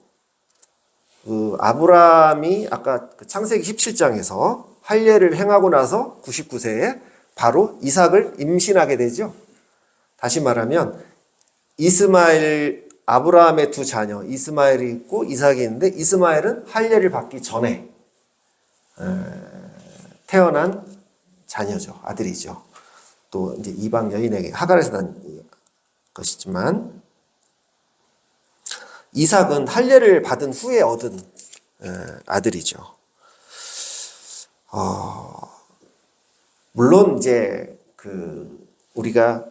그 아브라함이 아까 그 창세기 17장에서 할례를 행하고 나서 99세에 바로 이삭을 임신하게 되죠. 다시 말하면 아브라함의 두 자녀 이스마엘이 있고 이삭이 있는데, 이스마엘은 할례를 받기 전에 태어난 자녀죠. 아들이죠. 또 이제 이방 여인에게 하갈에서 난 것이지만, 이삭은 할례를 받은 후에 얻은 아들이죠. 물론 이제 우리가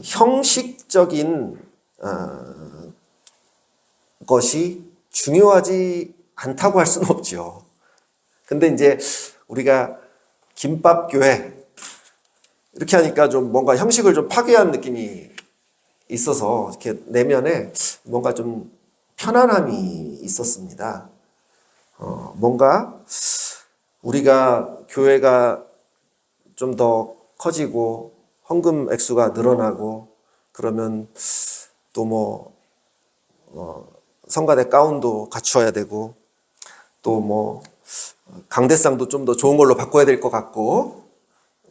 형식적인 것이 중요하지 않다고 할 수는 없죠. 근데 이제 우리가 김밥교회 이렇게 하니까 좀 뭔가 형식을 좀 파괴한 느낌이 있어서 이렇게 내면에 뭔가 좀 편안함이 있었습니다. 뭔가 우리가 교회가 좀 더 커지고 헌금 액수가 늘어나고 그러면 또 성가대 가운도 갖추어야 되고 또 강대상도 좀 더 좋은 걸로 바꿔야 될 것 같고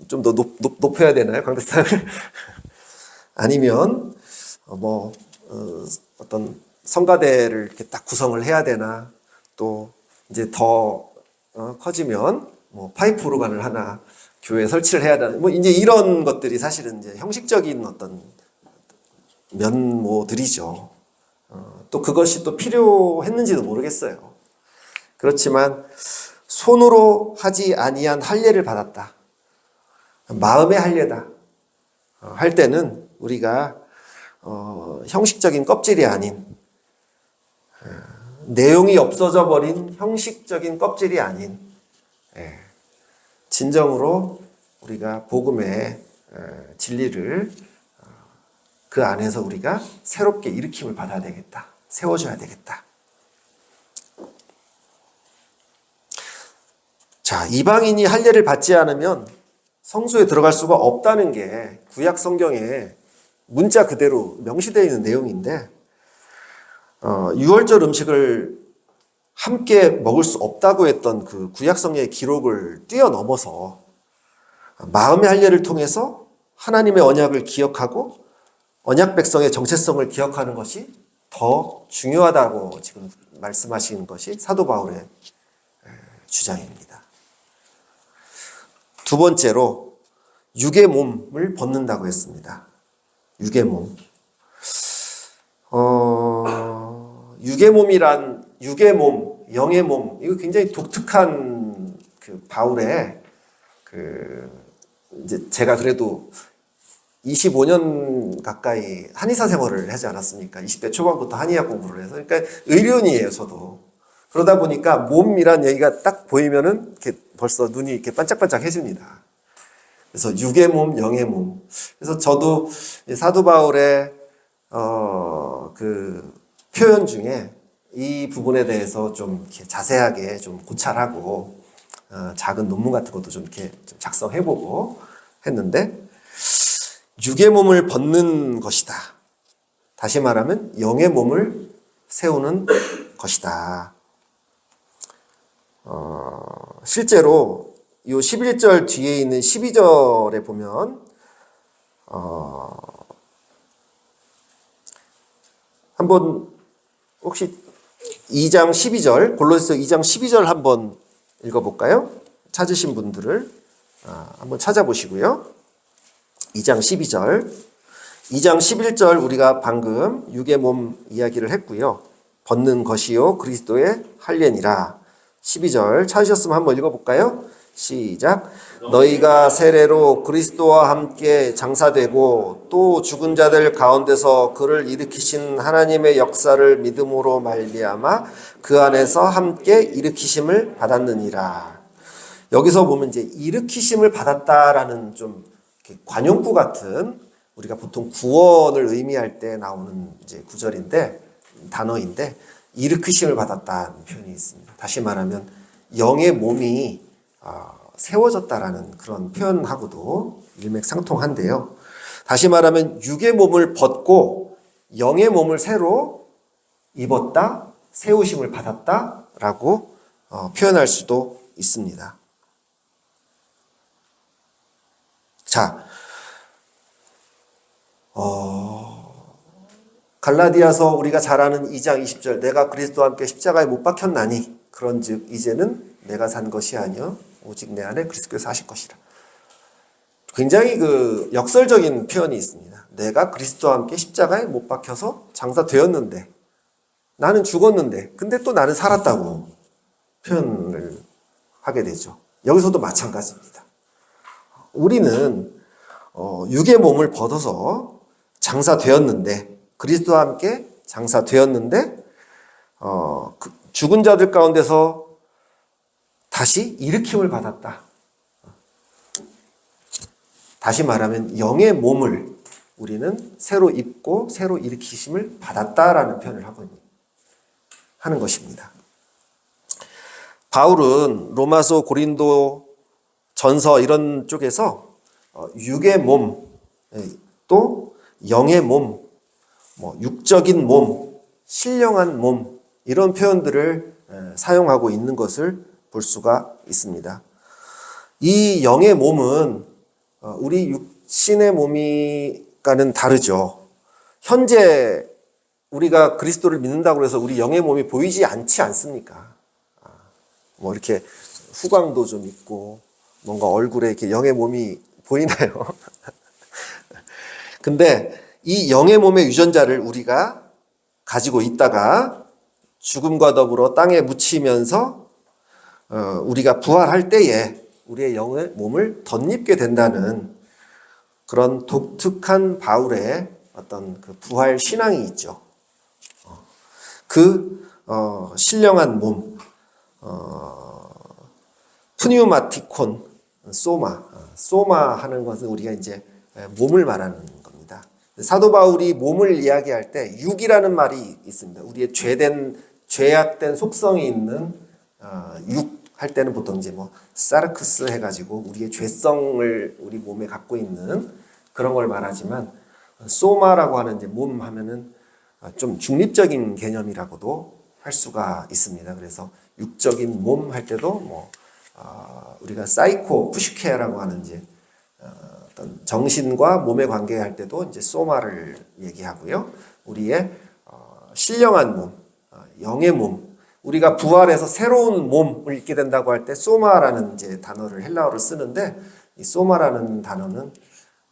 좀 더 높여야 되나요, 강대상을? 아니면 어떤 성가대를 이렇게 딱 구성을 해야 되나, 또 이제 더 커지면 파이프 오르간을 하나 교회에 설치를 해야 되나, 이제 이런 것들이 사실은 이제 형식적인 어떤 면모들이죠. 또 그것이 또 필요했는지도 모르겠어요. 그렇지만 손으로 하지 아니한 할례를 받았다. 마음의 할례다. 할 때는 우리가 형식적인 껍질이 아닌, 내용이 없어져 버린 형식적인 껍질이 아닌, 진정으로 우리가 복음의 진리를 그 안에서 우리가 새롭게 일으킴을 받아야 되겠다. 세워줘야 되겠다. 자, 이방인이 할례를 받지 않으면 성소에 들어갈 수가 없다는 게 구약 성경에 문자 그대로 명시되어 있는 내용인데, 유월절 음식을 함께 먹을 수 없다고 했던 그 구약 성경의 기록을 뛰어넘어서 마음의 할례를 통해서 하나님의 언약을 기억하고 언약 백성의 정체성을 기억하는 것이 더 중요하다고 지금 말씀하시는 것이 사도 바울의 주장입니다. 두 번째로 육의 몸을 벗는다고 했습니다. 육의 몸. 육의 몸이란, 육의 몸, 영의 몸, 이거 굉장히 독특한 바울의 이제 제가 그래도 25년 가까이 한의사 생활을 하지 않았습니까? 20대 초반부터 한의학 공부를 해서. 그러니까 의료인이에요, 저도. 그러다 보니까 몸이란 얘기가 딱 보이면은 이렇게 벌써 눈이 이렇게 반짝반짝 해집니다. 그래서 육의 몸, 영의 몸. 그래서 저도 사도 바울의 표현 중에 이 부분에 대해서 좀 이렇게 자세하게 좀 고찰하고 작은 논문 같은 것도 좀 이렇게 좀 작성해보고 했는데, 육의 몸을 벗는 것이다. 다시 말하면 영의 몸을 세우는 것이다. 실제로 이 11절 뒤에 있는 12절에 보면 한번 혹시 2장 12절, 골로새서 2장 12절 한번 읽어볼까요? 찾으신 분들을 한번 찾아보시고요. 2장 12절, 2장 11절 우리가 방금 육의 몸 이야기를 했고요. 벗는 것이요 그리스도의 할례니라. 12절 찾으셨으면 한번 읽어볼까요? 시작. 너희가 세례로 그리스도와 함께 장사되고 또 죽은 자들 가운데서 그를 일으키신 하나님의 역사를 믿음으로 말미암아 그 안에서 함께 일으키심을 받았느니라. 여기서 보면 이제 일으키심을 받았다라는 좀 관용구 같은, 우리가 보통 구원을 의미할 때 나오는 이제 구절인데, 단어인데, 일으키심을 받았다는 표현이 있습니다. 다시 말하면 영의 몸이 세워졌다라는 그런 표현하고도 일맥상통한데요. 다시 말하면 육의 몸을 벗고 영의 몸을 새로 입었다, 세우심을 받았다라고 표현할 수도 있습니다. 자, 갈라디아서 우리가 잘 아는 2장 20절, 내가 그리스도와 함께 십자가에 못 박혔나니 그런즉 이제는 내가 산 것이 아니요 오직 내 안에 그리스도께서 사실 것이라. 굉장히 역설적인 표현이 있습니다. 내가 그리스도와 함께 십자가에 못 박혀서 장사되었는데, 나는 죽었는데 근데 또 나는 살았다고 표현을 하게 되죠. 여기서도 마찬가지입니다. 우리는 육의 몸을 벗어서 장사되었는데, 그리스도와 함께 장사되었는데 죽은 자들 가운데서 다시 일으킴을 받았다. 다시 말하면 영의 몸을 우리는 새로 입고 새로 일으키심을 받았다라는 표현을 하는 것입니다. 바울은 로마서, 고린도 전서 이런 쪽에서 육의 몸, 또 영의 몸, 육적인 몸, 신령한 몸, 이런 표현들을 사용하고 있는 것을 볼 수가 있습니다. 이 영의 몸은 우리 육신의 몸과는 다르죠. 현재 우리가 그리스도를 믿는다고 해서 우리 영의 몸이 보이지 않지 않습니까? 이렇게 후광도 좀 있고 뭔가 얼굴에 이렇게 영의 몸이 보이나요? 근데 이 영의 몸의 유전자를 우리가 가지고 있다가 죽음과 더불어 땅에 묻히면서 우리가 부활할 때에 우리의 영의 몸을 덧입게 된다는 그런 독특한 바울의 어떤 그 부활 신앙이 있죠. 신령한 몸, 프뉴마티콘, 소마 하는 것은 우리가 이제 몸을 말하는 겁니다. 사도 바울이 몸을 이야기할 때 육이라는 말이 있습니다. 우리의 죄악된 속성이 있는 육 할 때는 보통 이제 사르크스 해가지고 우리의 죄성을 우리 몸에 갖고 있는 그런 걸 말하지만, 소마라고 하는 이제 몸 하면은 좀 중립적인 개념이라고도 할 수가 있습니다. 그래서 육적인 몸 할 때도 우리가 사이코 푸시케라고 하는 이제 어떤 정신과 몸의 관계할 때도 이제 소마를 얘기하고요. 우리의 신령한 몸, 영의 몸, 우리가 부활해서 새로운 몸을 입게 된다고 할 때 소마라는 이제 단어를 헬라어로 쓰는데, 이 소마라는 단어는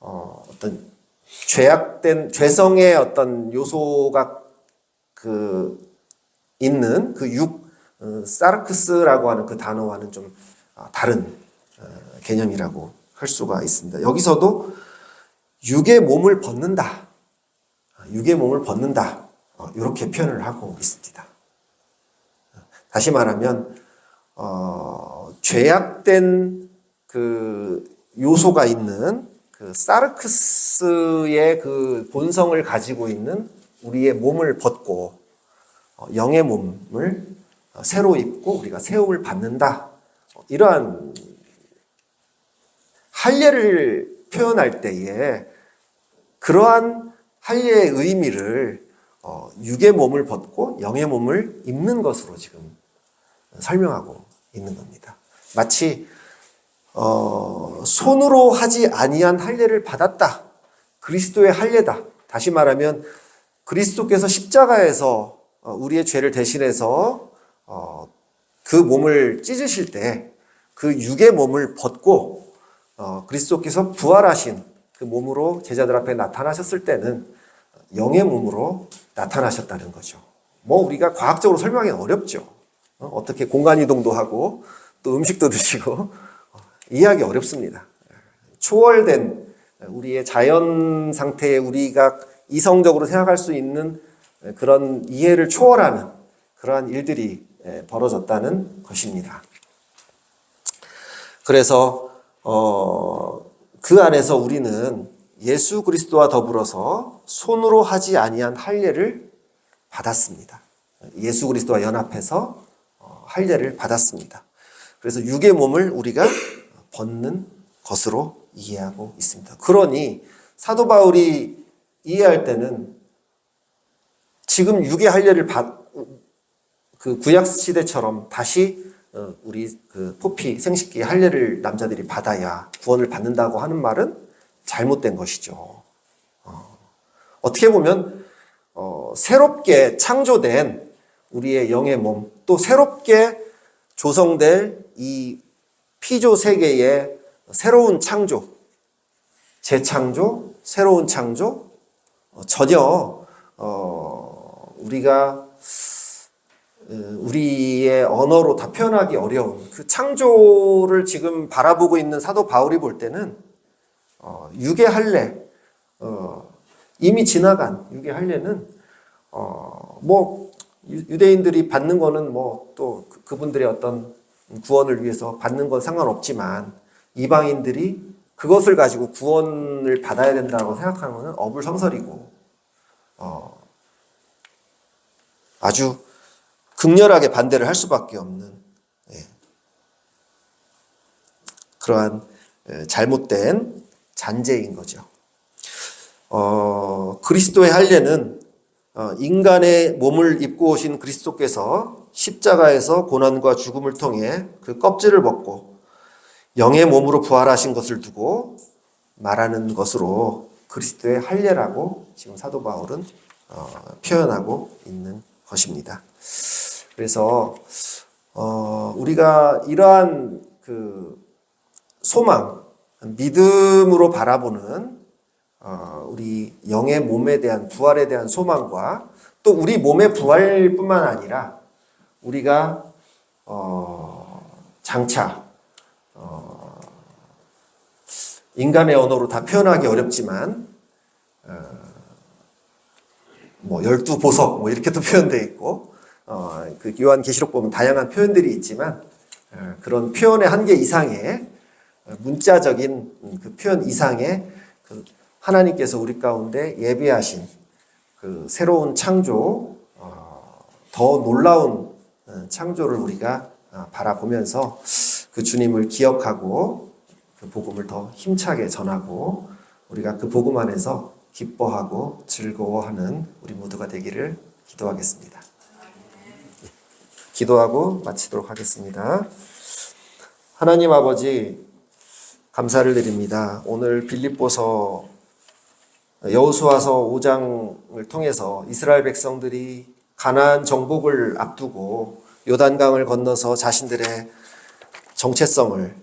어떤 죄성의 어떤 요소가 있는 사르크스라고 하는 그 단어와는 좀 다른 개념이라고 할 수가 있습니다. 여기서도 육의 몸을 벗는다. 육의 몸을 벗는다. 이렇게 표현을 하고 있습니다. 다시 말하면 죄악된 그 요소가 있는 그 사르크스의 그 본성을 가지고 있는 우리의 몸을 벗고 영의 몸을 새로 입고 우리가 세움을 받는다. 이러한 할례를 표현할 때에 그러한 할례의 의미를 육의 몸을 벗고 영의 몸을 입는 것으로 지금 설명하고 있는 겁니다. 마치 손으로 하지 아니한 할례를 받았다. 그리스도의 할례다. 다시 말하면 그리스도께서 십자가에서 우리의 죄를 대신해서 그 몸을 찢으실 때 그 육의 몸을 벗고 그리스도께서 부활하신 그 몸으로 제자들 앞에 나타나셨을 때는 영의 몸으로 나타나셨다는 거죠. 우리가 과학적으로 설명하기 어렵죠. 어떻게 공간 이동도 하고 또 음식도 드시고 이해하기 어렵습니다. 초월된 우리의 자연 상태에 우리가 이성적으로 생각할 수 있는 그런 이해를 초월하는 그러한 일들이 벌어졌다는 것입니다. 그래서 그 안에서 우리는 예수 그리스도와 더불어서 손으로 하지 아니한 할례를 받았습니다. 예수 그리스도와 연합해서 할례를 받았습니다. 그래서 육의 몸을 우리가 벗는 것으로 이해하고 있습니다. 그러니 사도 바울이 이해할 때는 지금 육의 할례를 그 구약 시대처럼 다시 우리 그 포피 생식기 할례를 남자들이 받아야 구원을 받는다고 하는 말은 잘못된 것이죠. 어떻게 보면 새롭게 창조된 우리의 영의 몸, 또 새롭게 조성될 이 피조 세계의 새로운 창조, 재창조, 새로운 창조, 전혀 우리가 우리의 언어로 다 표현하기 어려운 그 창조를 지금 바라보고 있는 사도 바울이 볼 때는 육의 할례, 이미 지나간 육의 할례는 뭐 유대인들이 받는 거는 뭐 또 그분들의 어떤 구원을 위해서 받는 건 상관없지만 이방인들이 그것을 가지고 구원을 받아야 된다고 생각하는 것은 어불성설이고 아주 극렬하게 반대를 할 수밖에 없는 그러한 잘못된 잔재인 거죠. 그리스도의 할례는 인간의 몸을 입고 오신 그리스도께서 십자가에서 고난과 죽음을 통해 그 껍질을 벗고 영의 몸으로 부활하신 것을 두고 말하는 것으로 그리스도의 할례라고 지금 사도 바울은 표현하고 있는 것입니다. 그래서 우리가 이러한 그 소망, 믿음으로 바라보는 우리 영의 몸에 대한 부활에 대한 소망과 또 우리 몸의 부활뿐만 아니라 우리가 장차 인간의 언어로 다 표현하기 어렵지만 뭐 12보석 뭐 이렇게도 표현되어 있고 그 요한계시록 보면 다양한 표현들이 있지만 그런 표현의 한계 이상의 문자적인 그 표현 이상의 그 하나님께서 우리 가운데 예비하신 그 새로운 창조, 더 놀라운 창조를 우리가 바라보면서 그 주님을 기억하고 그 복음을 더 힘차게 전하고 우리가 그 복음 안에서 기뻐하고 즐거워하는 우리 모두가 되기를 기도하겠습니다. 기도하고 마치도록 하겠습니다. 하나님 아버지 감사를 드립니다. 오늘 빌립보서 여호수아서 5장을 통해서 이스라엘 백성들이 가나안 정복을 앞두고 요단강을 건너서 자신들의 정체성을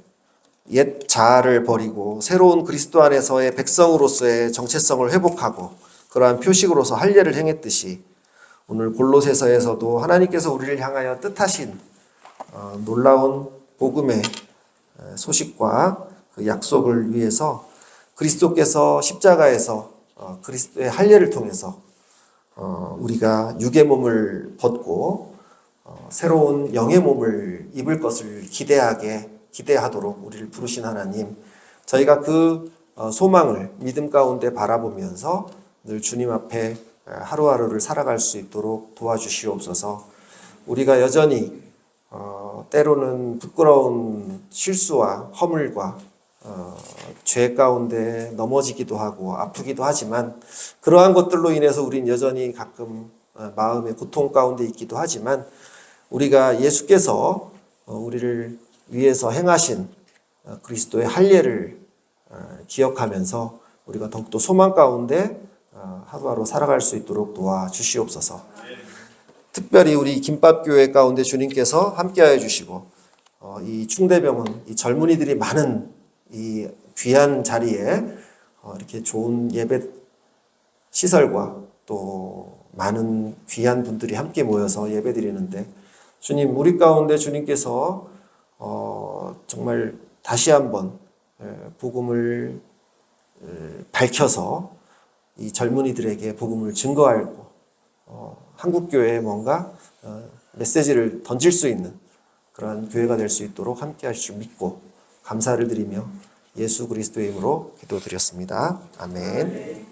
옛 자아를 버리고 새로운 그리스도 안에서의 백성으로서의 정체성을 회복하고 그러한 표식으로서 할례를 행했듯이 오늘 골로새서에서도 하나님께서 우리를 향하여 뜻하신 놀라운 복음의 소식과 그 약속을 위해서 그리스도께서 십자가에서 그리스도의 할례를 통해서 우리가 육의 몸을 벗고 새로운 영의 몸을 입을 것을 기대하도록 우리를 부르신 하나님, 저희가 그 소망을 믿음 가운데 바라보면서 늘 주님 앞에 하루하루를 살아갈 수 있도록 도와주시옵소서. 우리가 여전히 때로는 부끄러운 실수와 허물과 죄 가운데 넘어지기도 하고 아프기도 하지만 그러한 것들로 인해서 우린 여전히 가끔 마음의 고통 가운데 있기도 하지만 우리가 예수께서 우리를 위해서 행하신 그리스도의 할례를 기억하면서 우리가 더욱더 소망 가운데 하루하루 살아갈 수 있도록 도와주시옵소서. 특별히 우리 김밥교회 가운데 주님께서 함께하여 주시고 이 충대병원 이 젊은이들이 많은 이 귀한 자리에 이렇게 좋은 예배 시설과 또 많은 귀한 분들이 함께 모여서 예배 드리는데 주님 우리 가운데 주님께서 정말 다시 한번 복음을 밝혀서 이 젊은이들에게 복음을 증거하고 한국교회에 뭔가 메시지를 던질 수 있는 그러한 교회가 될 수 있도록 함께 하실 줄 믿고 감사를 드리며 예수 그리스도의 이름으로 기도드렸습니다. 아멘.